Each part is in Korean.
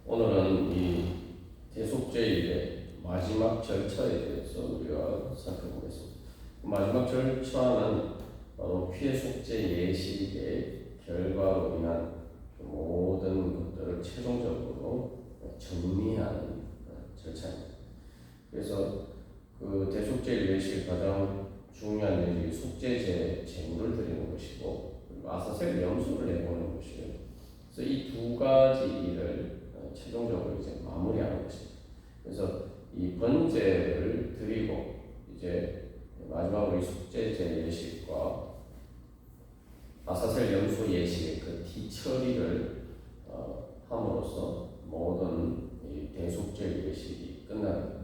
오늘은 이 대속죄일의 마지막 절차에 대해서 우리가 살펴보겠습니다. 마지막 절차는 바로 피해 속죄 예식의 결과로 인한 모든 것들을 최종적으로 정리하는 절차입니다. 그래서 그 대속죄일 예식의 가장 중요한 예식이 속죄제 제물을 드리는 것이고, 그리고 아사셀 염소를 내보는 것이에요. 그래서 이 두 가지 일을 최종적으로 이제 마무리하는 것입니다. 그래서 이 번제를 드리고 이제 마지막으로 이 속죄제 예식과 아사셀 염소 예식의 그 뒤처리를 함으로써 모든 이 대속죄 예식이 끝납니다.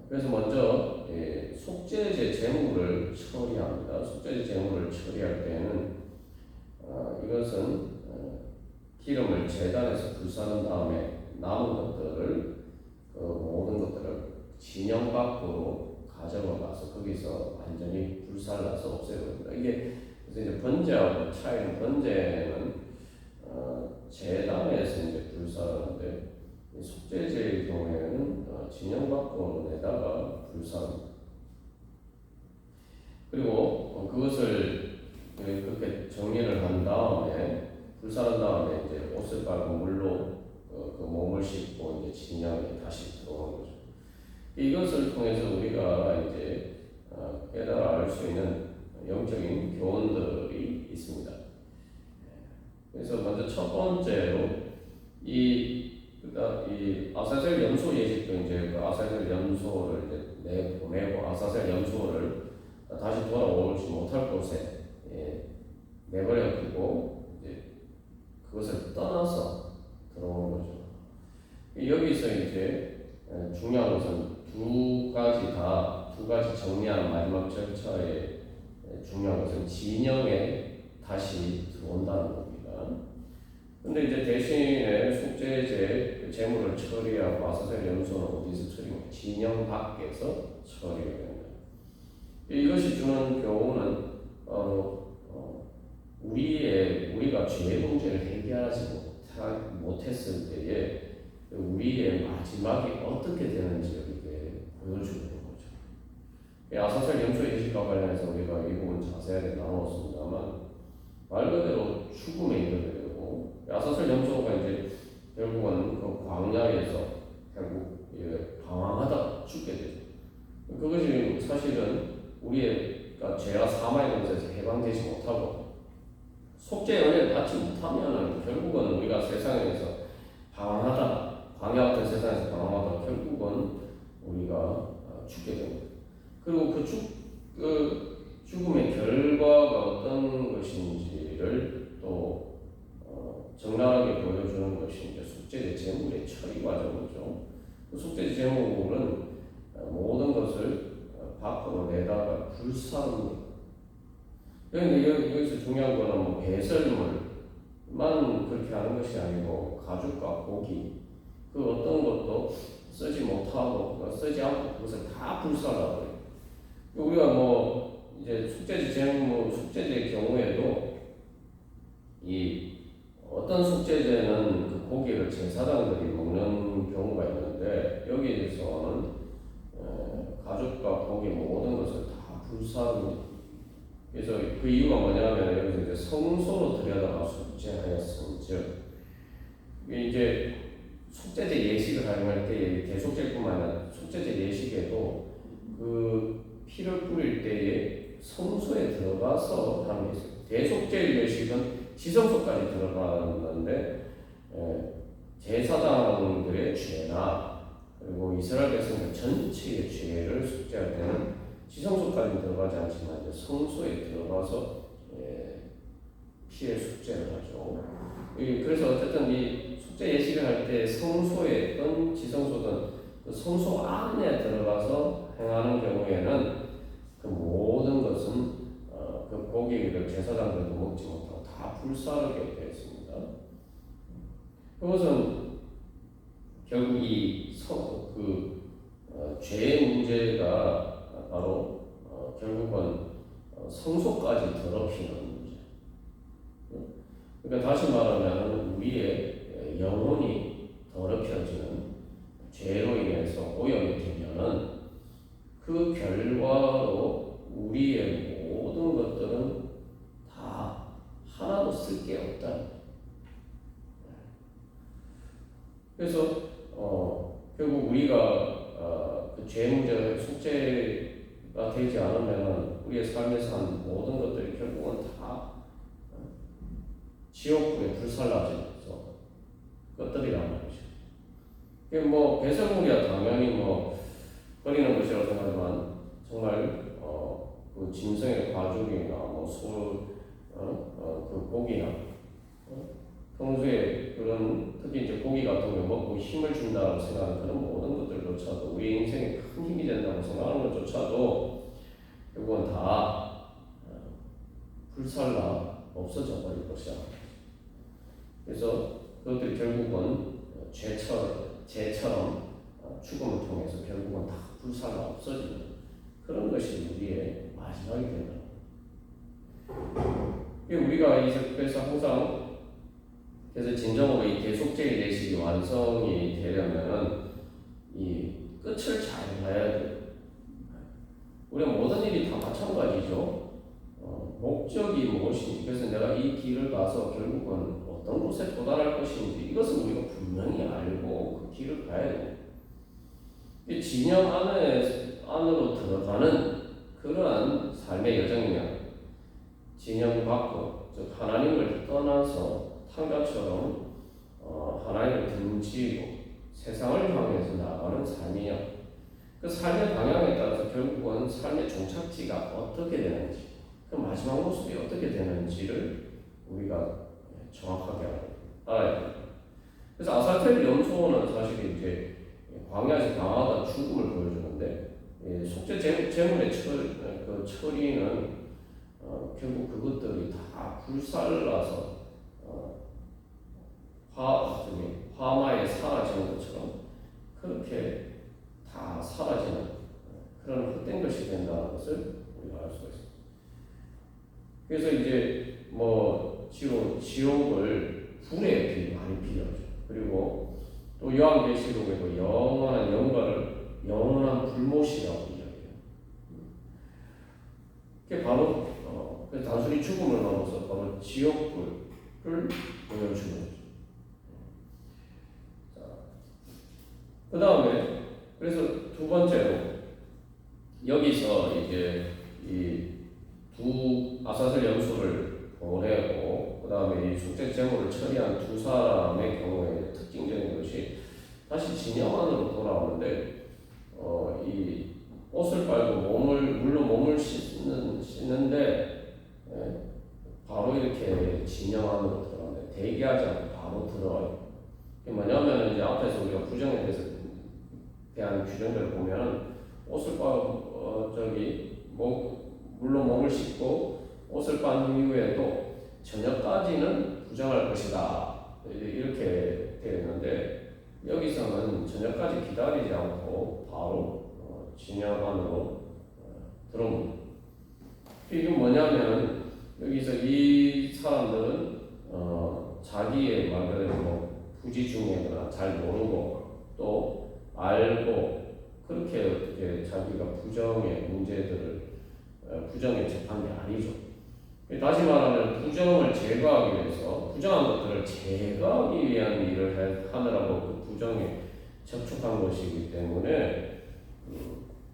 그래서 먼저 속죄제 제물을 처리합니다. 속죄제 제물을 처리할 때는 이것은 기름을 제단에서 불사른 다음에 남은 것들을 모든 것들을 진영 밖으로 가져가 가서 거기서 완전히 불살라서 없애버립니다. 이게 그래서 이제 번제하고 차이는, 번제는 제단에서 이제 불사르는데 속죄제의 경우에는 진영 밖으로 내다가 불사릅니다. 그리고 그것을 그렇게 정리를 한 다음에 불사른 다음에 이제 옷을 빨고 물로 그 몸을 씻고 이제 진영에 다시 들어오는 거죠. 이것을 통해서 우리가 이제 깨달아 알 수 있는 영적인 교훈들이 있습니다. 그래서 먼저 첫 번째로 이 아사셀 염소 예식도 이제 그 아사셀 염소를 이제 내보내고 아사셀 염소를 다시 돌아오지 못할 곳에 내버려 두고 이제 그것을 떠나서 들어오는 거죠. 여기서 이제 중요한 것은 두 가지 정리하는 마지막 절차의 중요한 것은 진영에 다시 들어온다는 겁니다. 근데 이제 대신에 속죄제 제물을 처리하고 아사셀 염소는 어디서 처리합니까? 진영 밖에서 처리해야 됩니다. 이것이 주는 교훈은 우리가 죄 문제를 해결하지 못했을 때에 우리의 마지막이 어떻게 되는지를 이렇게 보여주는 거죠. 아사셀 염소 예식과 관련해서 우리가 이 부분 자세하게 나누었습니다만 말 그대로 죽음에 이르게 되고, 아사셀 염소가 이제 결국은 그 광야에서 결국 방황하다 죽게 되죠. 그것이 사실은 우리가 죄와 사망의 것에서 해방되지 못하고 속죄의 은혜를 받지 못하면 결국은 우리가 세상에서 방황하다, 광야 같은 세상에서 방황하다 결국은 우리가 죽게 됩니다. 그리고 그 죽음의 결과가 어떤 것인지를 또 적나라하게 보여주는 것이 이제 속죄제 제물의 처리 과정이죠. 그 속죄제 제물은 모든 것을 밖으로 내다가 불사릅니다. 그런데 여기서 중요한 거는 뭐 배설물만 그렇게 하는 것이 아니고 가죽과 고기 그 어떤 것도 쓰지 못하고 쓰지 않고 그것을 다 불살라버려요. 우리가 뭐 이제 속죄제 제물, 속죄제의 경우에도 이 어떤 속죄제는 그 고기를 제사장들이 먹는 경우가 있는데 여기에 대해서는 가죽과 고기 모든 것을 다 불사릅니다. 그래서 그 이유가 뭐냐면 여기서 이제 성소로 들여다가 속죄하였음즉 이제 속죄제 예식을 활용할 때 대속죄뿐만 아니라 속죄제 예식에도 그 피를 뿌릴 때에 성소에 들어가서 하는 게 있어요. 대속죄 예식은 지성소까지 들어가는데 제사장들의 죄나 그리고 이스라엘 백성들 전체의 죄를 속죄할 때는 지성소까지 들어가지 않지만 이제 성소에 들어가서 피해 속죄를 하죠. 그래서 어쨌든 이 속죄 예식을 할 때 성소에든 지성소든 그 성소 안에 들어가서 행하는 경우에는 그 모든 것은 그 고기를 제사장들도 먹지 못하고 다 불사르게 되어 있습니다. 그것은 결국 죄의 문제가 바로 결국은 성소까지 더럽히는 문제. 그러니까 다시 말하면 우리의 영혼이 그래서 결국 우리가 그 죄 문제 속죄가 되지 않으면 우리의 삶에서 한 모든 것들이 결국은 다 지옥불에 불살라져서 것들이란 말이죠. 이게 뭐 배설물이야 당연히 뭐 버리는 것이라고 생각하지만 정말 그 짐승의 가죽이나 뭐 그 고기나 평소에 그런 특히 이제 고기 같은 거 먹고 힘을 준다고 생각하는 그런 모든 것들조차도 우리 인생에 큰 힘이 된다고 생각하는 것조차도 결국은 다 불살라 없어져 버릴 것이야. 그래서 그것들이 결국은 죄처럼 죽음을 통해서 결국은 다 불살라 없어지는 그런 것이 우리의 마지막이 된다. 우리가 그래서 항상 그래서 진정으로 이 대속죄의 대식이 완성이 되려면은 이 끝을 잘 봐야 돼요. 우리가 모든 일이 다 마찬가지죠. 목적이 무엇인지, 그래서 내가 이 길을 가서 결국은 어떤 곳에 도달할 것인지 이것은 우리가 분명히 알고 그 길을 가야 돼요. 이 진영 안으로 들어가는 그러한 삶의 여정이면 진영 밖으로, 즉 하나님을 떠나서 탕자처럼 하나님을 등지고 세상을 향해서 나아가는 삶이요. 그 삶의 방향에 따라서 결국은 삶의 종착지가 어떻게 되는지, 그 마지막 모습이 어떻게 되는지를 우리가 정확하게 알아야 됩니다. 그래서 아사텔 염소는 사실 이제 광야에서 강하다 죽음을 보여주는데, 속죄 제물의 처리는 결국 그것들이 다 불살라서 화마에 사라지는 것처럼 그렇게 다 사라지는 그런 헛된 것이 된다는 것을 우리가 알 수가 있습니다. 그래서 이제 뭐 지옥을 불에 많이 비유하죠. 그리고 또 요한계시록에도 영원한 영광을 영원한 불못이라고 이야기해요. 그게 바로 단순히 죽음을 넘어서 바로 지옥불을 보여주는 거죠. 그 다음에 그래서 두 번째로 여기서 이제 이 두 아사슬 염소를 보내고 그 다음에 이 속죄 제물을 처리한 두 사람의 경우에 특징적인 것이 다시 진영 안으로 돌아오는데 이 옷을 빨고 물로 몸을 씻는데 바로 이렇게 진영 안으로 들어가는데 대기하지 않고 바로 들어가요. 이게 뭐냐면 이제 앞에서 우리가 부정에 대한 규정들을 보면 옷을 물로 몸을 씻고 옷을 빤 이후에도 저녁까지는 부정할 것이다 이렇게 되어 있는데 여기서는 저녁까지 기다리지 않고 바로 진영 안으로 들어옵니다. 이건 뭐냐면 여기서 이 사람들은 자기의 말 그대로 부지중이거나 잘 모르고 또 알고 그렇게 어떻게 자기가 부정에 접한 게 아니죠. 다시 말하면 부정을 제거하기 위해서 부정한 것들을 제거하기 위한 일을 하느라고 그 부정에 접촉한 것이기 때문에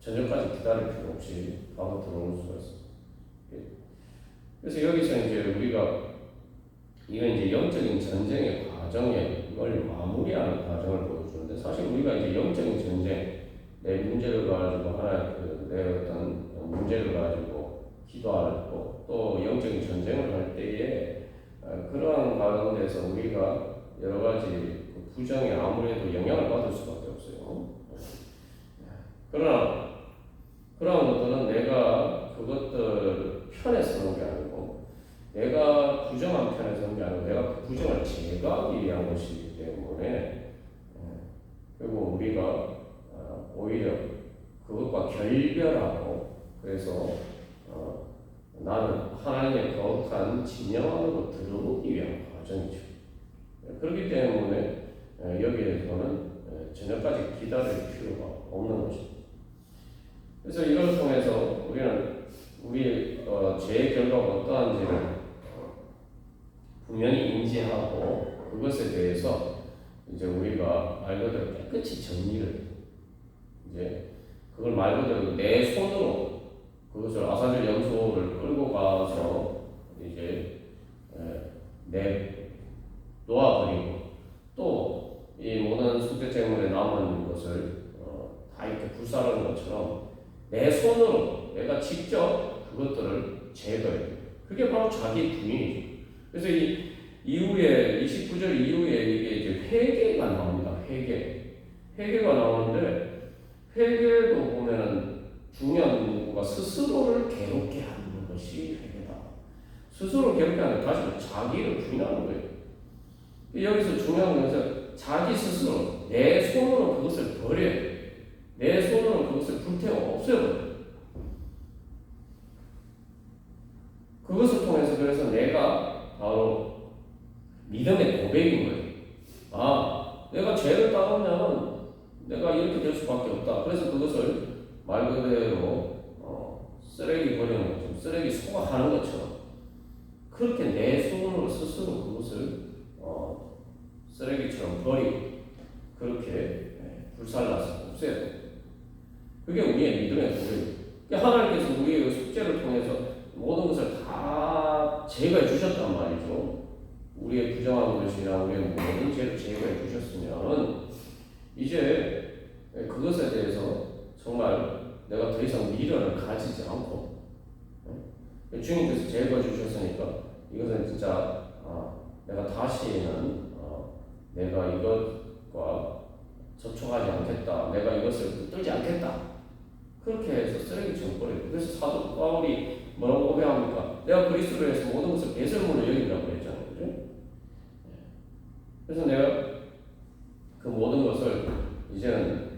저녁까지 기다릴 필요 없이 바로 들어올 수가 있습니다. 그래서 여기서 이제 우리가 이건 이제 영적인 전쟁의 과정에 이걸 마무리하는 과정을 보여주는데 사실 우리가 이제 영적인 전쟁 내 문제를 가지고 내 어떤 문제를 가지고 기도하고 또 영적인 전쟁을 할 때에 그러한 가운데서 우리가 여러 가지 부정에 아무래도 영향을 받을 수밖에 없어요. 그러나 그러한 것들은 내가 그것들 편에 서는 게 아니고 내가 부정한 편에 서는 게 아니고 내가 그 부정을 제거하기 위한 것이기 때문에 결국 우리가 오히려 그것과 결별하고 그래서 나는 하나님의 거룩한 진영 안으로 들어오기 위한 과정이죠. 그렇기 때문에 여기에서는 저녁까지 기다릴 필요가 없는 것입니다. 그래서 이걸 통해서 우리는 우리의 죄의 결과가 어떠한지를 분명히 인지하고 그것에 대해서 이제 우리가 말 그대로 깨끗이 정리를 이제 그걸 말 그대로 내 손으로 그것을 아사젤 염소를 끌고 가서 이제 내 놓아버리고 또 이 모든 속죄 제물에 남은 것을 다 이렇게 불사르는 것처럼 내 손으로 내가 직접 그것들을 제거해요. 그게 바로 자기 부인이죠. 그래서 이 이후에 29절 이후에 이게 이제 회개가 나옵니다. 회개가 나오는데 회개도 보면은 중요한 문구가 스스로를 괴롭게 하는 것이 회개다. 스스로 괴롭게 하는 게 다시 자기를 부인하는 거예요. 여기서 중요한 것은 자기 스스로 내 손으로 그것을 버려야 돼요. 내 손으로 그것을 불태워 없애버려요. 그것을 통해서 그래서 내가 바로 믿음의 고백인 거예요. 아, 내가 죄를 따르면 내가 이렇게 될 수밖에 없다. 그래서 그것을 말 그대로 쓰레기 버리는 것처럼 쓰레기 소각하는 것처럼 그렇게 내 손으로 스스로 그것을 쓰레기처럼 버리고 그렇게 불살라서 없애야 돼요. 그게 우리의 믿음의 고백이에요. 하나님께서 우리의 속죄를 통해서 모든 것을 다 제거해 주셨단 말이죠. 우리의 부정한 것이나 우리의 모든 죄를 제거해 주셨으면 이제 그것에 대해서 정말 내가 더 이상 미련을 가지지 않고 주님께서 제거해 주셨으니까 이것은 진짜 내가 다시는 내가 이것과 접촉하지 않겠다. 내가 이것을 붙들지 않겠다. 그렇게 해서 쓰레기처럼 버려요. 그래서 사도 바울이 뭐라고 고백합니까? 내가 그리스도로 해서 모든 것을 배설물로 여긴다고 했잖아요. 그죠? 그래서 내가 그 모든 것을 이제는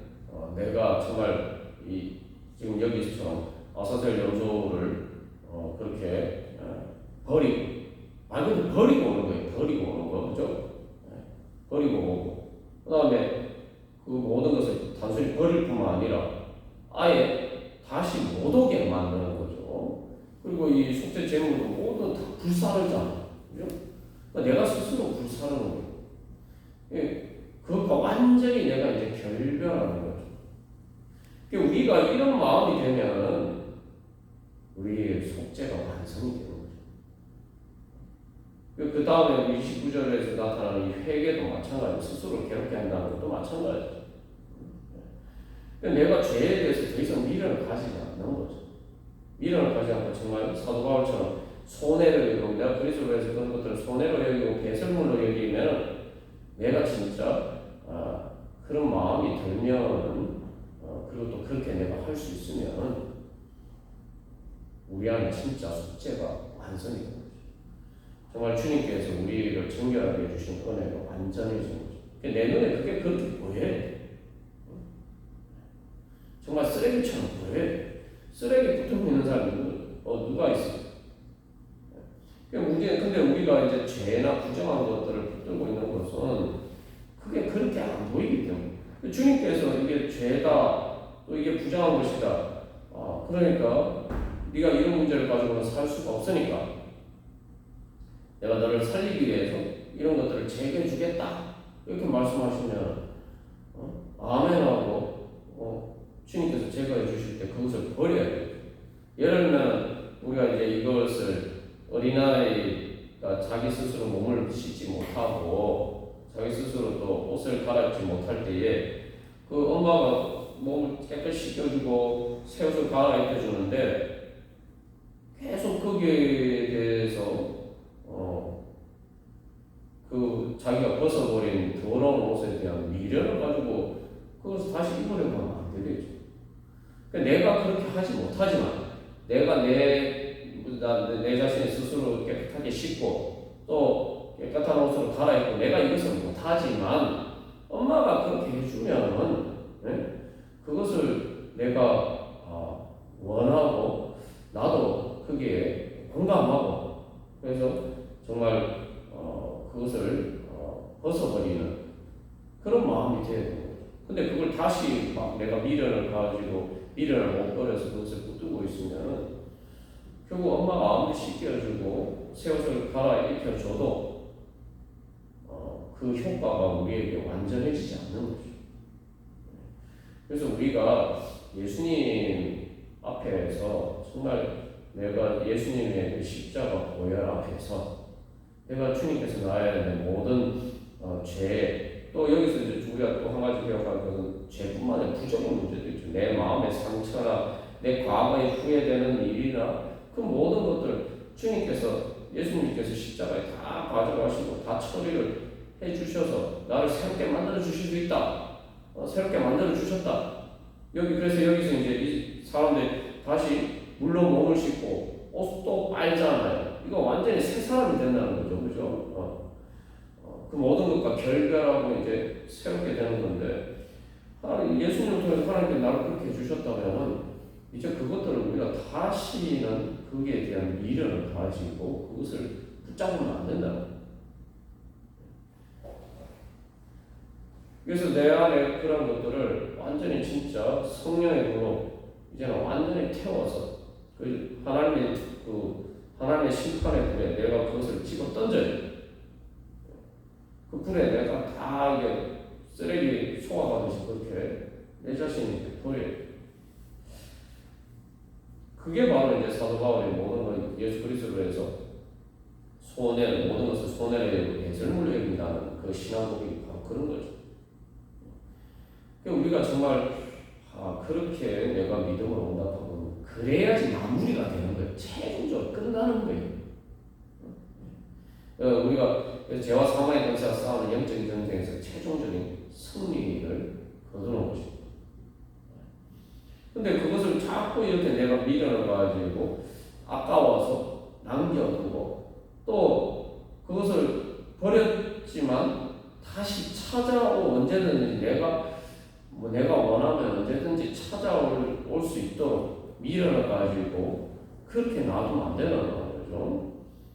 내가 정말 지금 여기서처럼 아사셀 염소를 그렇게 버리고 말고 버리고 오는 거예요. 버리고 오는 거. 그죠? 버리고 오고 그 다음에 그 모든 것을 단순히 버릴 뿐만 아니라 아예 다시 못 오게 만드는 거죠. 그리고 이 속죄 제물도 모두 다 불사르잖아. 그죠? 그러니까 내가 스스로 불사르는 거예요. 그것과 완전히 내가 이제 결별하는 거죠. 그러니까 우리가 이런 마음이 되면 우리의 속죄가 완성이 되는 거죠. 그 다음에 29절에서 나타나는 이 회개도 마찬가지고 스스로 괴롭게 한다는 것도 마찬가지죠. 내가 죄에 대해서 더 이상 미련을 가지지 않는 거죠. 미련을 가지지 않고 정말 사도 바울처럼 손해를 여기고 내가 그리스도로 해서 그런 것들을 손해로 여기고 배설물로 여기면 내가 진짜 그런 마음이 들면 그리고 또 그렇게 내가 할 수 있으면 우리 안에 진짜 속죄가 완성이 되는 거죠. 정말 주님께서 우리를 정결하게 해주신 은혜가 완전해진 거죠. 내 눈에 그게 그렇게 보여요. 정말 쓰레기처럼 보여요. 쓰레기 붙어 있는 사람이 누가 있어요? 근데 우리가 이제 죄나 부정한 것들을 붙들고 있는 것은 그게 그렇게 안 보이기 때문에 주님께서 이게 죄다 또 이게 부정한 것이다. 그러니까 네가 이런 문제를 가지고는 살 수가 없으니까 내가 너를 살리기 위해서 이런 것들을 제거해 주겠다. 이렇게 말씀하시면 아멘하고 주님께서 제거해 주실 때 그것을 버려야 돼요. 예를 들면 우리가 이제 이것을 어린아이가 자기 스스로 몸을 씻지 못하고 자기 스스로 또 옷을 갈아입지 못할 때에 그 엄마가 몸을 깨끗이 씻겨주고 새 옷을 갈아입혀 주는데 계속 거기에 대해서 그 자기가 벗어버린 더러운 옷에 대한 미련을 가지고 그것을 다시 입으려고 하면 안 되겠죠. 그러니까 내가 그렇게 하지 못하지만 내가 내 자신이 스스로 깨끗하게 씻고 또 깨끗한 옷으로 갈아입고 내가 이것을 못하지만 엄마가 그렇게 해주면 그것을 내가 원하고 나도 거기에 공감하고 그래서 정말 그것을 벗어버리는 그런 마음이 돼야 되는 거죠. 근데 그걸 다시 막 내가 미련을 가지고 미련을 못 버려서 그것을 붙들고 있으면 결국 엄마가 아무리 씻겨주고 새 옷을 갈아입혀줘도 그 효과가 우리에게 완전해지지 않는 거죠. 그래서 우리가 예수님 앞에서 정말 내가 예수님의 그 십자가 보혈 앞에서 내가 주님께서 나의 모든 죄, 또 여기서 이제 우리가 또 한 가지 기억할 것은 죄뿐만 아니라 부정의 문제도 있죠. 내 마음의 상처나 내 과거에 후회되는 일이나 그 모든 것들 주님께서 예수님께서 십자가에 다 가져가시고 다 처리를 해주셔서 나를 새롭게 만들어 주실 수 있다. 새롭게 만들어 주셨다. 그래서 여기서 이제 이 사람들이 다시 물로 몸을 씻고 옷도 빨잖아요. 이거 완전히 새 사람이 된다는 거죠, 그죠? 그 모든 것과 결별하고 이제 새롭게 되는 건데, 예수님을 통해서 하나님께 나를 그렇게 해주셨다면은 이제 그것들을 우리가 다시는 거기에 대한 미련을 가지고 그것을 붙잡으면 안 된다. 그래서 내 안에 그런 것들을 완전히 진짜 성령의 불로 이제는 완전히 태워서 하나님의 심판의 불에 내가 그것을 집어 던져요. 그 불에 내가 다 이게 쓰레기 소화하듯이 그렇게 내 자신이 버려요. 그게 바로 이제 사도 바울이 모든 걸 예수 그리스도로 해서 모든 것을 손해를 배설물로 여긴다는 그 신앙복이 바로 그런 거죠. 우리가 정말 그렇게 내가 믿음을 응답하고 그래야지 마무리가 되는 거예요. 최종적으로 끝나는 거예요. 우리가 죄와 사망의 권세와 싸우는 영적인 전쟁에서 최종적인 승리를 거두는 것입니다. 근데 그것을 자꾸 이렇게 내가 미련을 가지고 아까워서 남겨두고 또 그것을 버렸지만 다시 찾아오고 언제든지 내가 원하면 언제든지 찾아올 수 있도록 미련을 가지고 그렇게 놔두면 안 되는 거죠.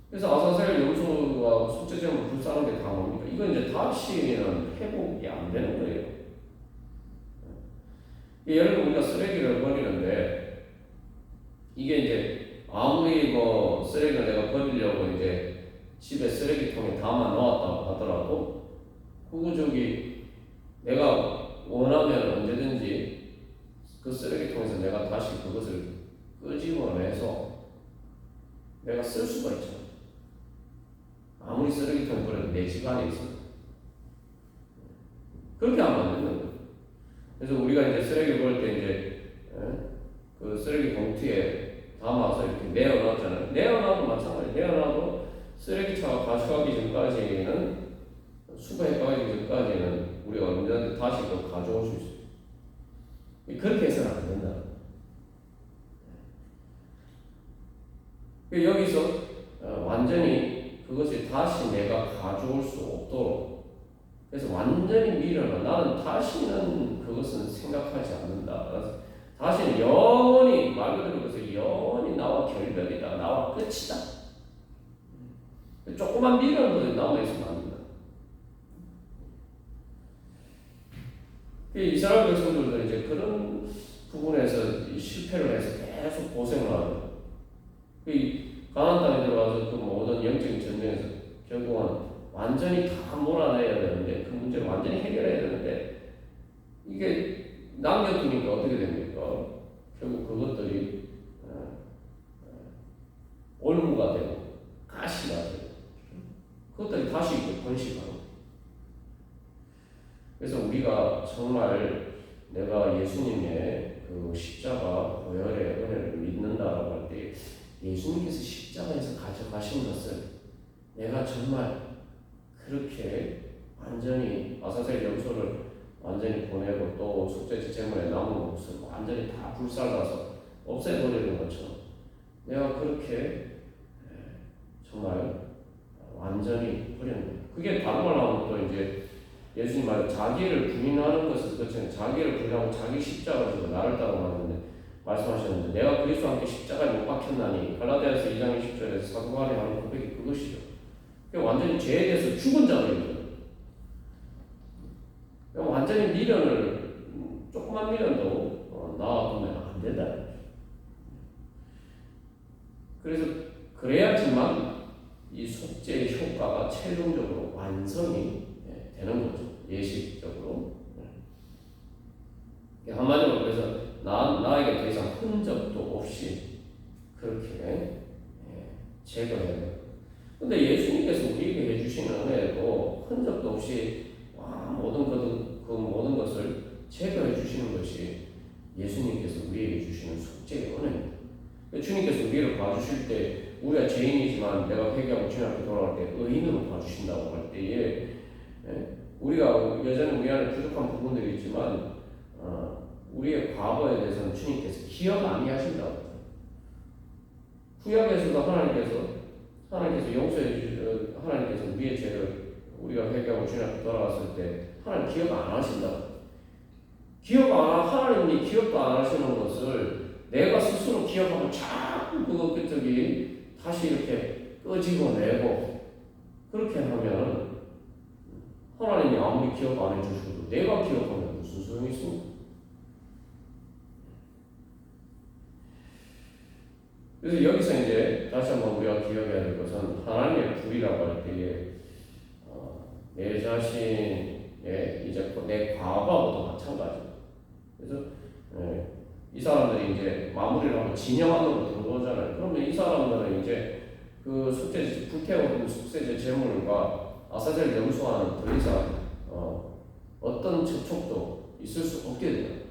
그래서 아사셀 염소와 속죄제물 불사는 게 다 뭡니까? 이건 이제 다시는 회복이 안 되는 거예요. 예를 들어 우리가 쓰레기를 버리는데 이게 이제 아무리 쓰레기를 내가 버리려고 이제 집에 쓰레기통에 담아 놓았다고 하더라도 내가 원하면 언제든지 그 쓰레기통에서 내가 다시 그것을 끄집어내서 내가 쓸 수가 있죠. 아무리 쓰레기통에 버려도 내 집 안에 있습니다. 그렇게 하면 안 되는 거예요. 그래서 우리가 이제 쓰레기 버릴 때 이제 그 쓰레기 봉투에 담아서 이렇게 내어놨잖아요. 내어놔도 마찬가지예요. 내어놔도 쓰레기차가 가져가기 전까지는 수거해 가기 전까지는 우리가 언제든지 다시 또 가져올 수 있어요. 그렇게 해서는 안 된다. 여기서 완전히 그것이 다시 내가 가져올 수 없도록 그래서 완전히 미련을 나는 다시는 그것은 생각하지 않는다. 다시는 영원히 말 그대로 그래서 영원히 나와 결별이다. 나와 끝이다. 조그만 미련도 남아있으면 안 된다. 이스라엘 백성들도 이제 그런 부분에서 실패를 해서 계속 고생을 하고 가나안 땅에 들어가서 그 모든 영적인 전쟁에서 결국은 완전히 다 몰아내야 되는데 그 문제를 완전히 해결해야 되는데 이게 남겨두니까 어떻게 됩니까? 결국 그것들이 올무가 되고 가시가 되고 그것들이 다시 번식하고 그래서 우리가 정말 내가 예수님의 그 십자가 보혈의 은혜를 믿는다라고 할 때 예수님께서 십자가에서 가져가신 것을 내가 정말 그렇게 완전히 아사셀 염소를 완전히 보내고 또 속죄제 제물에 남은 것을 완전히 다 불살라서 없애버리는 것처럼 내가 그렇게 정말 완전히 버리는 거예요. 그게 다른 말로 하면 또 이제 예수님 말 자기를 부인하는 것을 그렇잖아요. 자기를 부인하고 자기 십자가를 지고 나를 따라가는데 말씀하셨는데 내가 그리스도와 함께 십자가에 못 박혔나니 갈라디아서 2장 20절에서 사도 바울이 하는 고백이 그것이죠. 완전히 죄에 대해서 죽은 자들입니다. 완전히 미련을 조그만 미련도 놔두면 안 된다. 그래서 그래야지만 이 속죄의 효과가 최종적으로 완성이 근데 예수님께서 우리에게 해주시는 은혜도 흔적도 없이 모든 것을 제거해 주시는 것이 예수님께서 우리에게 주시는 속죄의 은혜입니다. 주님께서 우리를 봐주실 때 우리가 죄인이지만 내가 회개하고 주님 앞에 돌아올 때 의인으로 봐주신다고 할 때에 우리가 여전히 우리 안에 부족한 부분들이 있지만 우리의 과거에 대해서는 주님께서 기억 안 하신다고. 구약에서도 하나님께서 용서해 주시고 하나님께서 우리의 죄를 우리가 회개하고 주님 앞에 돌아왔을 때 하나님 기억 안 하신다고. 하나님이 기억도 안 하시는 것을 내가 스스로 기억하고 자꾸 그것들이 다시 이렇게 끄집어내고 그렇게 하면 하나님이 아무리 기억 안 해주셔도 내가 기억하면 무슨 소용이 있습니까? 그래서 여기서 이제 다시 한번 우리가 기억해야 될 것은 하나님의 불이라고 할 때에 내 자신의 이제 내 과거하고도 마찬가지입니다. 그래서 이 사람들이 이제 마무리를 하고 진영 안으로 들어오잖아요. 그러면 이 사람들은 이제 그 속죄제 불태워둔 속죄제 제물과 아사젤 염소와는 더 이상 어떤 접촉도 있을 수 없게 돼요.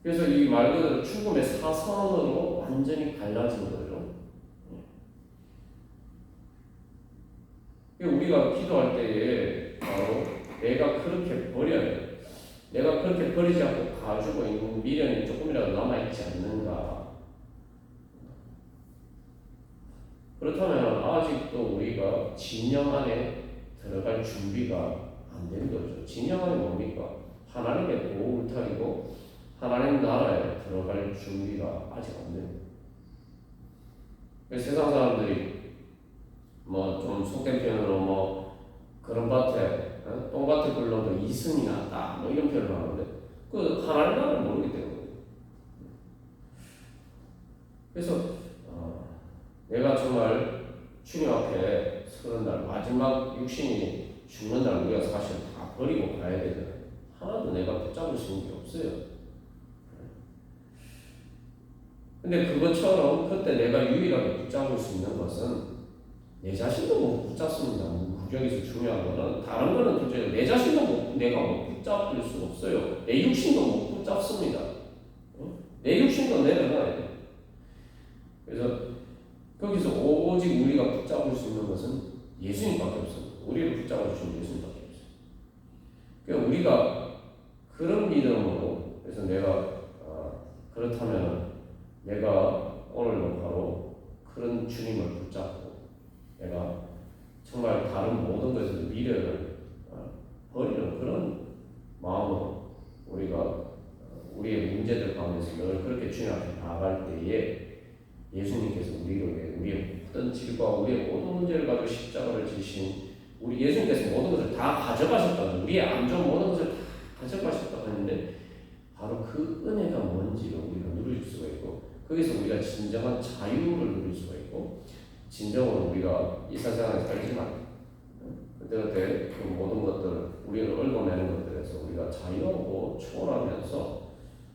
그래서 이 말 그대로 죽음의 사선으로 완전히 갈라진 거죠. 우리가 기도할 때에 바로 내가 그렇게 버려야 돼요. 내가 그렇게 버리지 않고 가지고 있는 미련이 조금이라도 남아있지 않는가. 그렇다면 아직도 우리가 진영 안에 들어갈 준비가 안 된 거죠. 진영 안에 뭡니까? 하나님의 보호 울타리고 하나님 나라에 들어갈 준비가 아직 안 됩니다. 세상 사람들이 좀 속된 표현으로 그런 밭에 똥밭에 굴러도 이승이 났다 이런 표현을 하는데 그 하나님 나라를 모르기 때문에. 그래서 내가 정말 주님 앞에 서는 날 마지막 육신이 죽는 날 우리가 사실 다 버리고 가야 되잖아요. 하나도 내가 붙잡을 수 있는 게 없어요. 근데 그것처럼 그때 내가 유일하게 붙잡을 수 있는 것은 내 자신도 못 붙잡습니다. 구경에서 중요한 거는 다른 거는 도저히 내 자신도 내가 못 붙잡을 수 없어요. 내 육신도 못 붙잡습니다. 내 육신도 내려놔야 돼요. 그래서 거기서 오직 우리가 붙잡을 수 있는 것은 예수님밖에 없습니다. 우리를 붙잡아 주신 예수님밖에 없어요. 그러니까 우리가 그런 믿음으로 그래서 내가 그렇다면 내가 오늘도 바로 그런 주님을 붙잡고 내가 정말 다른 모든 것에서 미련을 버리는 그런 마음으로 우리가 우리의 문제들 가운데서 늘 그렇게 주님 앞에 나아갈 때에 예수님께서 우리의 모든 질과 우리의 모든 문제를 가지고 십자가를 지신 우리 예수님께서 모든 것을 다 가져가셨다는 우리의 안 좋은 모든 것을 다 가져가셨다고 했는데 바로 그 은혜가 뭔지를 우리가 누릴 수가 있고 거기서 우리가 진정한 자유를 누릴 수가 있고 진정으로 우리가 이 세상에 살지만 그때 그 모든 것들 우리를 얽어내는 것들에서 우리가 자유하고 초월하면서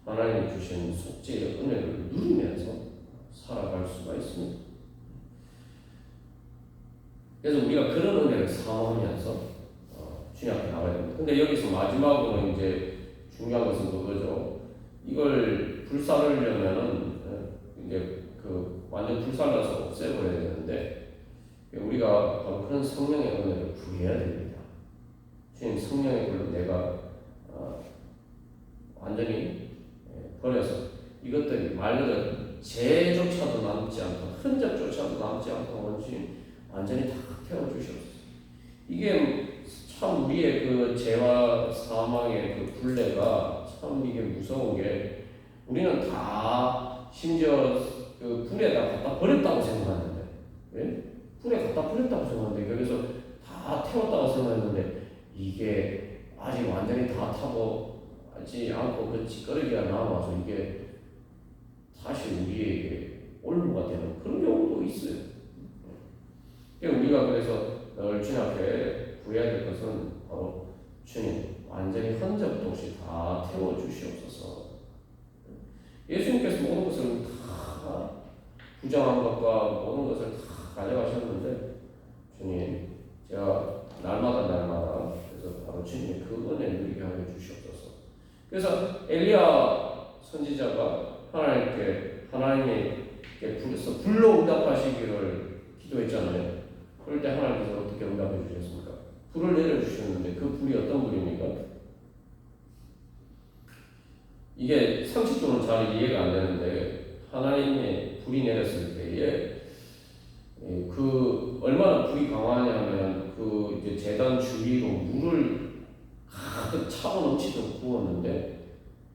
하나님이 주신 속죄의 은혜를 누리면서 살아갈 수가 있습니다. 그래서 우리가 그런 은혜를 사모하면서 주님 앞에 나가야 됩니다. 근데 여기서 마지막으로 이제 중요한 것은 그거죠. 이걸 불사르려면은 이제 완전 불살라서 없애버려야 되는데 우리가 바로 그런 성령의 은혜를 구해야 됩니다. 주님 성령의 불로 내가 완전히 버려서 이것들이 말 그대로 죄조차도 남지 않고 흔적조차도 남지 않고 완전히 다 태워주셨어요. 이게 참 우리의 그 죄와 사망의 그 굴레가 참 이게 무서운 게 우리는 다 심지어 그 불에다 갖다 버렸다고 생각하는데, 예? 불에 갖다 버렸다고 생각하는데 여기서 다 태웠다고 생각했는데 이게 아직 완전히 다 타고 하지 않고 그 찌꺼기가 남아서 이게 다시 우리에게 올무가 되는 그런 경우도 있어요. 우리가 그래서 늘 주님 앞에 구해야 될 것은 바로 주님 완전히 흔적도 없이 다 태워주시옵소서. 예수님께서 모든 것을 다 부정한 것과 모든 것을 다 가져가셨는데 주님 제가 날마다 그래서 바로 주님의 그 은혜 누리게 하여 주시옵소서. 그래서 엘리야 선지자가 하나님께 불러서 불로 응답하시기를 기도했잖아요. 그럴 때 하나님께서 어떻게 응답해 주셨습니까? 불을 내려주셨는데 그 불이 어떤 불입니까? 이게 상식적으로 잘 이해가 안 되는데 하나님의 불이 내렸을 때에 그 얼마나 불이 강하냐면 그 이제 제단 주위로 물을 가득 차고 넘치도록 부었는데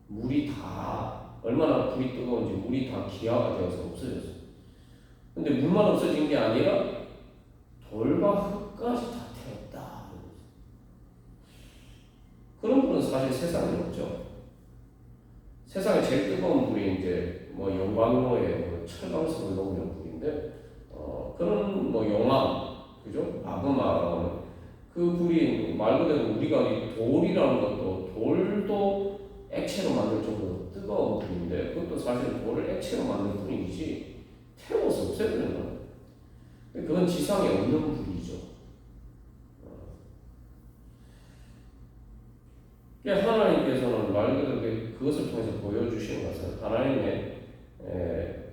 물이 다 얼마나 불이 뜨거운지 물이 다 기화가 되어서 없어졌어요. 근데 물만 없어진 게 아니라 돌과 흙까지 다 태웠다. 그런 불은 사실 세상에 없죠. 세상에 제일 뜨거운 불이 이제 뭐 용광로에 철강석을 녹이는 불인데 그런 뭐 용암, 그죠? 마그마라는 그 불이 말 그대로 우리가 이 돌이라는 것도 돌도 액체로 만들 정도로 뜨거운 불인데 그것도 사실 돌을 액체로 만들 뿐이지 태워서 없애버리는 거예요. 그건 지상에 없는 불이죠. 하나님께서는 말 그대로 그것을 통해서 보여주시는 것은 하나님의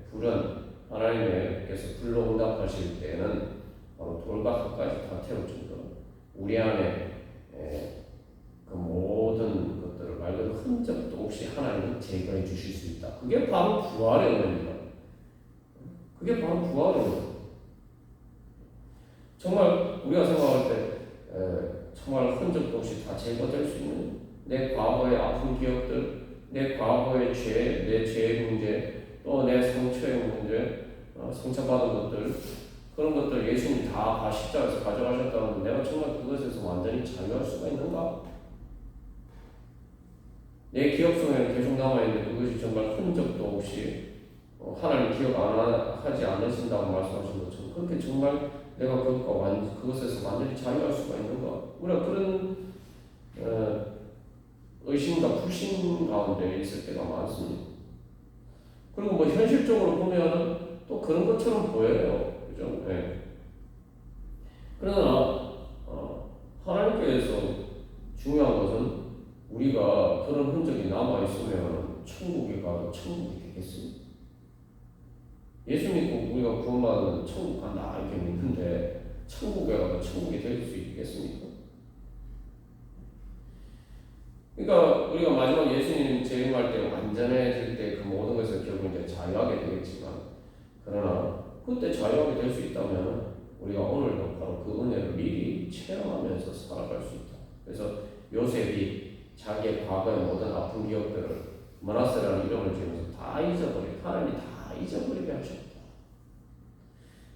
불은 하나님께서 불로 응답하실 때는 바로 돌과 흙까지 다 태울 정도로 우리 안에 그 모든 것들을 말 그대로 흔적도 없이 하나님은 제거해 주실 수 있다. 그게 바로 부활의 은혜입니다. 그게 바로 부활의 은혜. 정말 우리가 생각할 때 정말 흔적도 없이 다 제거될 수 있는 내 과거의 아픈 기억들, 내 과거의 죄, 내 죄의 문제, 또 내 상처의 문제, 상처받은 것들, 그런 것들 예수님이 다 십자가에서 가져가셨다는데 내가 정말 그것에서 완전히 자유할 수가 있는가? 내 기억 속에는 계속 남아있는데 그것이 정말 흔적도 없이 하나님 기억 하지 않으신다고 말씀하신 것처럼 그렇게 정말 내가 그것에서 완전히 자유할 수가 있는가? 우리가 그런 의심과 불신 가운데 있을 때가 많습니다. 그리고 뭐 현실적으로 보면 또 그런 것처럼 보여요. 그죠? 네. 그러나 하나님께서 중요한 것은 우리가 그런 흔적이 남아있으면 천국에 가도 천국이 되겠습니다. 예수 믿고 우리가 구원받으면 천국 간다 이렇게 믿는데 천국에 가도 천국이 될 수 있겠습니까? 그러니까 우리가 마지막 예수님 재림할 때 완전해질 때 그 모든 것을 결국 이제 자유하게 되겠지만 그러나 그때 자유하게 될 수 있다면 우리가 오늘도 바로 그 은혜를 미리 체험하면서 살아갈 수 있다. 그래서 요셉이 자기의 과거의 모든 아픈 기억들을 머나세라는 이름을 지으면서 다 하나님이 다 잊어버리게 하셨다.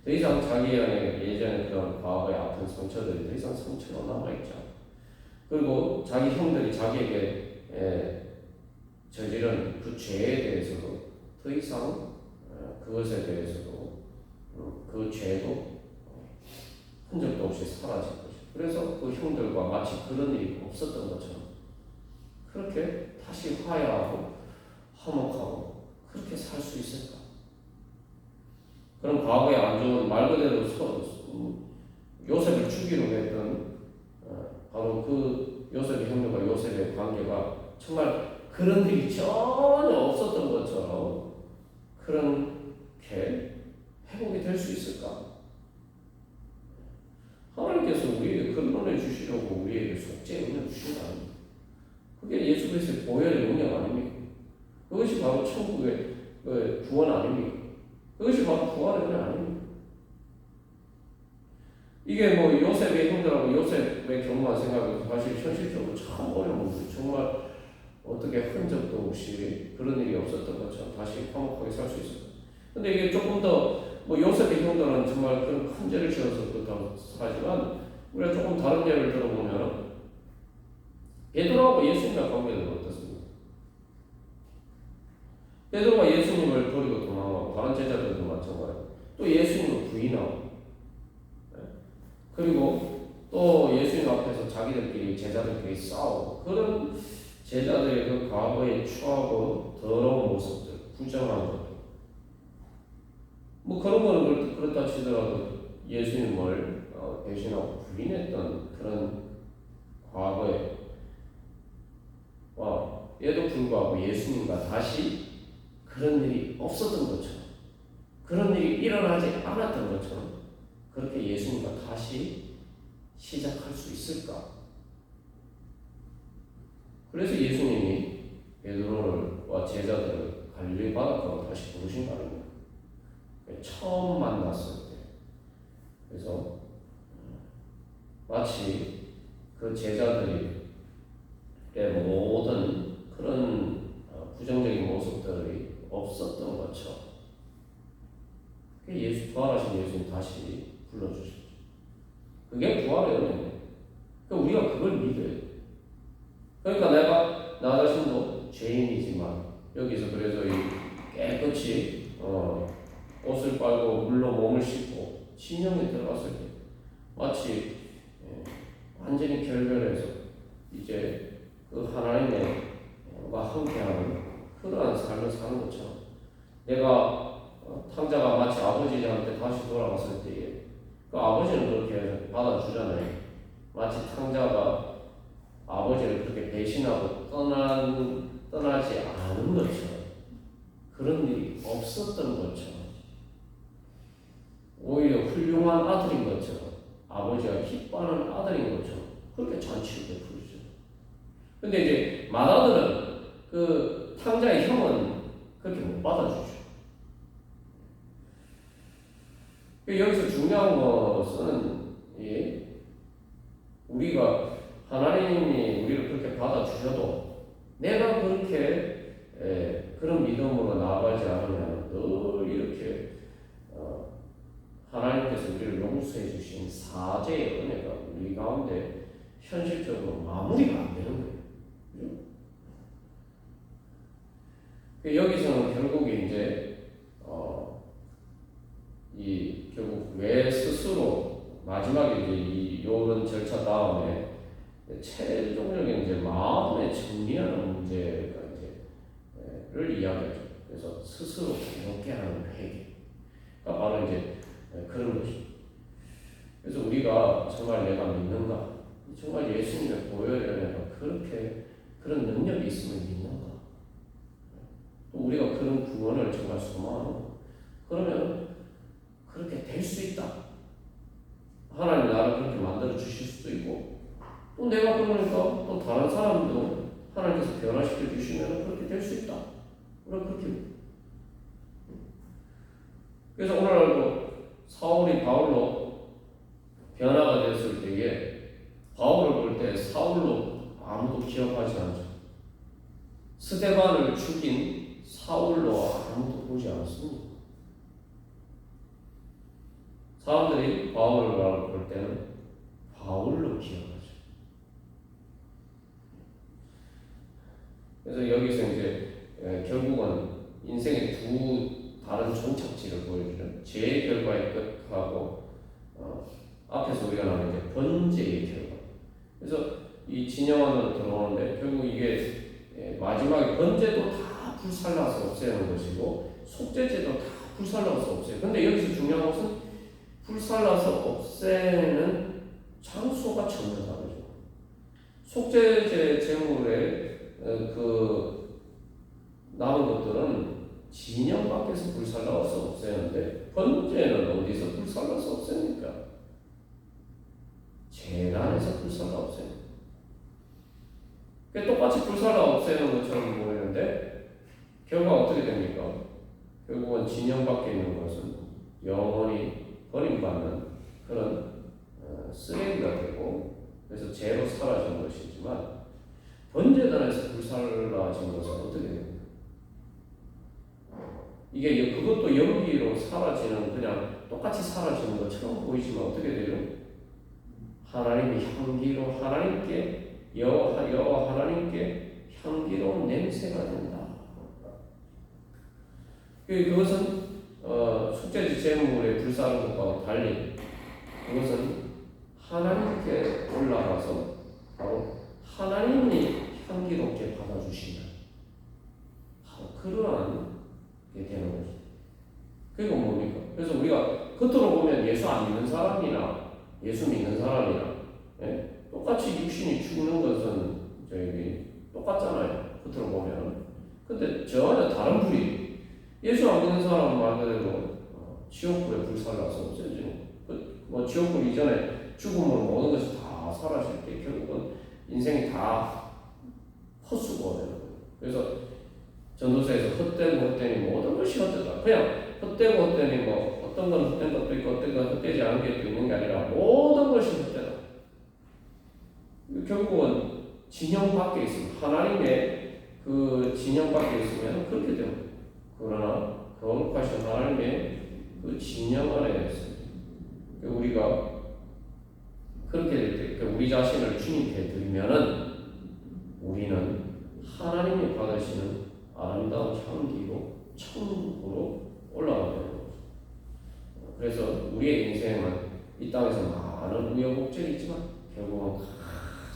더 이상 자기 안에 예전에 그런 과거의 아픈 상처들이 더 이상 상처로 남아있지 않다. 그리고 자기 형들이 자기에게 저지른 그 죄에 대해서도 더 이상 그것에 대해서도 그 죄도 흔적도 없이 사라질 것이죠. 그래서 그 형들과 마치 그런 일이 없었던 것처럼 그렇게 다시 화해하고 화목하고 그렇게 살 수 있을까? 그런 과거에 안 좋은 말 그대로 요셉을 죽이려고 했던 바로 그 요셉의 형들과 요셉의 관계가 정말 그런 일이 전혀 없었던 것처럼 그렇게 회복이 될 수 있을까? 하나님께서 우리에게 그런 은혜 주시려고 우리에게 속죄의 은혜 주신 거 아닙니까? 그게 예수 그리스도의 보혈의 능력 아닙니까? 그것이 바로 천국의 구원 아닙니까? 그것이 바로 구원의 은혜 아닙니까? 이게 뭐 요셉의 형들하고 요셉의 경우만 생각해도 사실 현실적으로 참 어려운 거죠. 정말 어떻게 흔적도 없이 그런 일이 없었던 것처럼 다시 화목하게 살 수 있을까? 근데 이게 조금 더 뭐 요셉의 형들은 정말 그런 큰 죄를 지어서 그렇다고 하지만 우리가 조금 다른 예를 들어보면 베드로하고 예수님의 관계는 어떻습니까? 베드로가 예수님을 버리고 도망하고 다른 제자들도 마찬가지고 또 예수님을 부인하고 그리고 또 예수님 앞에서 자기들끼리 제자들끼리 싸우고 그런 제자들의 그 과거에 추하고 더러운 모습들, 부정한 것들 뭐 그런 거는 그렇다 치더라도 예수님을 배신하고 부인했던 그런 과거에 에도 불구하고 예수님과 다시 그런 일이 없었던 것처럼, 그런 일이 일어나지 않았던 것처럼 그렇게 예수님과 다시 시작할 수 있을까? 그래서 예수님이 베드로와 제자들을 갈릴리 바닷가로 다시 부르신 거 아닙니까? 처음 만났을 때. 그래서 마치 그 제자들의 모든 그런 부정적인 모습들이 없었던 것처럼 부활하신 예수님 다시 불러주셨죠. 그게 부활의 은혜예요. 그러니까 우리가 그걸 믿어야 돼요. 그러니까 내가 나 자신도 죄인이지만 여기서 그래서 이 깨끗이 옷을 빨고 물로 몸을 씻고 신령에 들어갔을 때 마치 완전히 결별해서 이제 그 하나님과 함께하는 그러한 삶을 사는 것처럼 내가 탕자가 마치 아버지한테 다시 돌아갔을 때에 그 아버지는 그렇게 받아주잖아요. 마치 탕자가 아버지를 그렇게 배신하고 떠나지 않은 것처럼 그런 일이 없었던 것처럼 오히려 훌륭한 아들인 것처럼 아버지가 기뻐하는 아들인 것처럼 그렇게 잔치를 베풀죠. 근데 이제 맏아들은 그 탕자의 형은 그렇게 못 받아주죠. 여기서 중요한 것은 우리가 하나님이 우리를 그렇게 받아주셔도 내가 그렇게 그런 믿음으로 나아가지 않으면 늘 이렇게 하나님께서 우리를 용서해 주신 사죄의 은혜가 우리 가운데 현실적으로 마무리가 안 되는 거예요. 여기서는 결국에 이제 결국 왜 스스로 마지막에 이제 이 요런 절차 다음에 최종적인 이제 마음의 정리하는 문제가 이제를 이야기하죠. 그래서 스스로 괴롭게 하는 회개. 그러니까 바로 이제 그런 것이죠. 그래서 우리가 정말 내가 믿는가? 정말 예수님의 보혈의 은혜가 그렇게 그런 능력이 있음을 믿는가? 또 우리가 그런 구원을 정말 소망하는 그러면 그렇게 될 수 있다. 하나님 나를 그렇게 만들어 주실 수도 있고 또 내가 그러니까 또 다른 사람도 하나님께서 변화시켜 주시면 그렇게 될 수 있다. 우리가 그렇게 그래서 오늘날도 사울이 바울로 변화가 되었을 때에 바울을 볼 때 사울로 아무도 기억하지 않죠. 스데반을 죽인 사울로 아무도 보지 않았습니다. 사람들이 바울을 볼 때는 바울로 기억하죠. 그래서 여기서 이제 결국은 인생의 두 다른 종착지를 보여주죠. 죄의 결과의 끝하고 앞에서 우리가 나눈 이제 번제의 결과. 그래서 이 진영 안으로 들어오는데 결국 이게 마지막에 번제도 다 불살라서 없애는 것이고 속죄제도 다 불살라서 없애요. 근데 여기서 중요한 것은 불살라서 없애는 장소가 전혀 다르죠. 속죄제 제물에 그 남은 것들은 진영 밖에서 불살라서 없애는데 번제는 어디서 불살라서 없앱니까? 재단에서 불살라 없애는. 똑같이 불살라 없애는 것처럼 보이는데 결과 어떻게 됩니까? 결국은 진영 밖에 있는 것은 영원히 버림받는 그런 쓰레기가 되고 그래서 죄로 사라진 것이지만 번제단에서 불살라진 것은 어떻게 됩니까? 이게 그것도 연기로 사라지는 그냥 똑같이 사라지는 것처럼 보이지만 어떻게 돼요? 하나님이 향기로 하나님께 여호와 하나님께 향기로운 냄새가 된다. 그것은 속죄제 제물의 불사른 것과 달리 그것은 하나님께 올라가서 바로 하나님이 향기롭게 받아주시는 바로 그러한 게 되는 거죠. 그리고 뭡니까? 그래서 우리가 겉으로 보면 예수 안 믿는 사람이나 예수 믿는 사람이나 똑같이 육신이 죽는 것은 저희 똑같잖아요. 겉으로 보면. 근데 전혀 다른 불이 예수 안 믿는 사람은 말 그대로 지옥불에 불살라서 없어지는 뭐 지옥불 이전에 죽음으로 모든 것이 다 사라질 때 결국은 인생이 다 헛수고가 되는 거예요. 그래서 전도서에서 헛되니 모든 것이 헛되다. 그냥 헛되고 헛되니 뭐 어떤 건 헛된 것도 있고 어떤 건 헛되지 않은 게 있는 게 아니라 모든 것이 헛되다. 결국은 진영 밖에 있으면 하나님의 그 진영 밖에 있으면 그렇게 됩니다. 그러나 거룩하신 하나님의 그 진영 안에 있습니다. 우리가 그렇게 될 때 우리 자신을 주님께 드리면은 우리는 하나님이 받으시는 아름다운 향기로 천국으로 올라가게 되는 거죠. 그래서 우리의 인생은 이 땅에서 많은 우여곡절이 있지만 결국은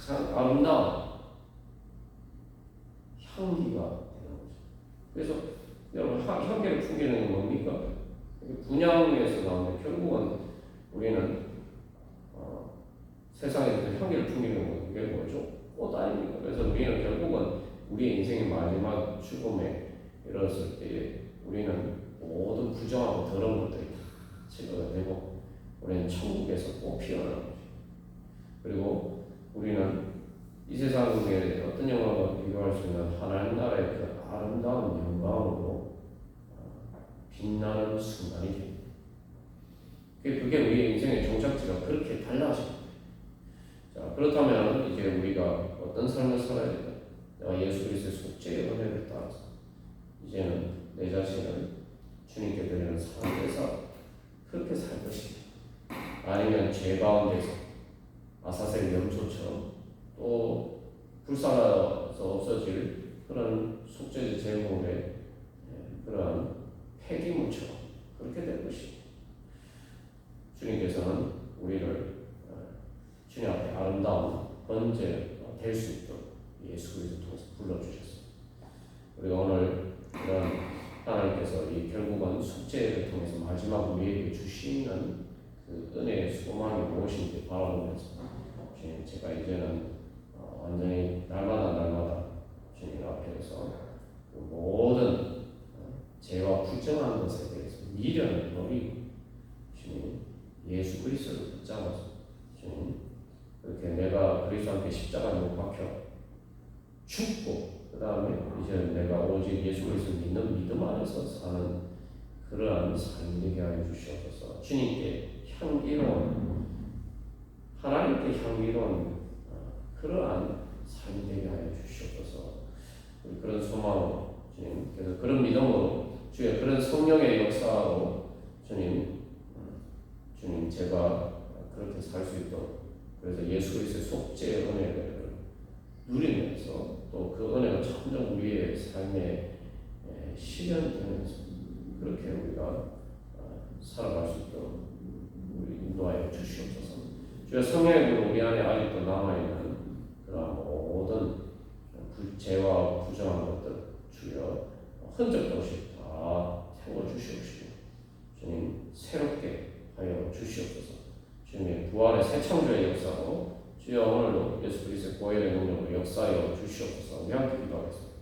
가장 아름다운 향기가 되는 거죠. 그래서 여러분 향기를 풍기는 게 뭡니까? 분향에서 나오는 결국은 우리는 세상에서 향기를 풍기는 게 뭐죠? 꽃 아닙니까? 그래서 우리는 결국은 우리의 인생의 마지막 죽음에 이르렀을 때에 우리는 모든 부정하고 더러운 것들이 다 제거가 되고 우리는 천국에서 꼭 피어나는 거죠. 그리고 우리는 이 세상에 어떤 영광과 비교할 수 있는 하나님 나라의 그 아름다운 영광으로 빛나는 순간이 됩니다. 그게 우리의 인생의 종착지가 그렇게 달라집니다. 자, 그렇다면 이제 우리가 어떤 삶을 살아야 될까? 내가 예수 그리스도의 속죄의 은혜를 따라서 이제는 내 자신을 주님께 드리는 삶에서 그렇게 살 것이다. 아니면 죄 가운데서 아사셀 염소처럼 또 불살라서 없어질 그런 속죄제 제물의 그러한 폐기물처럼 그렇게 될 것이다. 주님께서는 우리를 주님 앞에 아름다운 번제 될 수 있도록 예수 그리스도 통해서 불러주셨습니다. 우리가 오늘 이런 하나님께서 이 결국은 속죄를 통해서 마지막 우리에게 주시는 그 은혜의 소망이 무엇인지 바라보면서 주님, 제가 이제는 완전히 날마다 주님 앞에서 그 모든 죄와 부정한 것에 대해서 미련을 버리고 주님 예수 그리스도를 붙잡아서 주님 그렇게 내가 그리스도 함께 십자가에 못 박혀 죽고 그 다음에 이제 내가 오직 예수 그리스도를 믿는 믿음 안에서 사는 그러한 삶이 되게 하여 주시옵소서. 주님께 향기로운 하나님께 향기로운 그러한 삶이 되게 하여 주시옵소서. 그런 소망으로 주님, 그래서 그런 믿음으로 주의 그런 성령의 역사로 주님 제가 그렇게 살 수 있도록 그래서 예수 그리스도의 속죄의 은혜를 누리면서 또 그 은혜가 점점 우리의 삶에 실현되면서 그렇게 우리가 살아갈 수 있도록 우리 인도하여 주시옵소서. 주의 성령으로 우리 안에 아직도 남아있는 그런 모든 죄와 부정한 것들 주여 흔적도 없이 다 태워주시옵시고 주님 새롭게 하여 주시옵소서. 주님의 부활의 새 창조의 역사로 주여 오늘도 예수 그리스도의 보혈의 능력으로 역사하여 주시옵소서. 우리 함께 기도하겠습니다.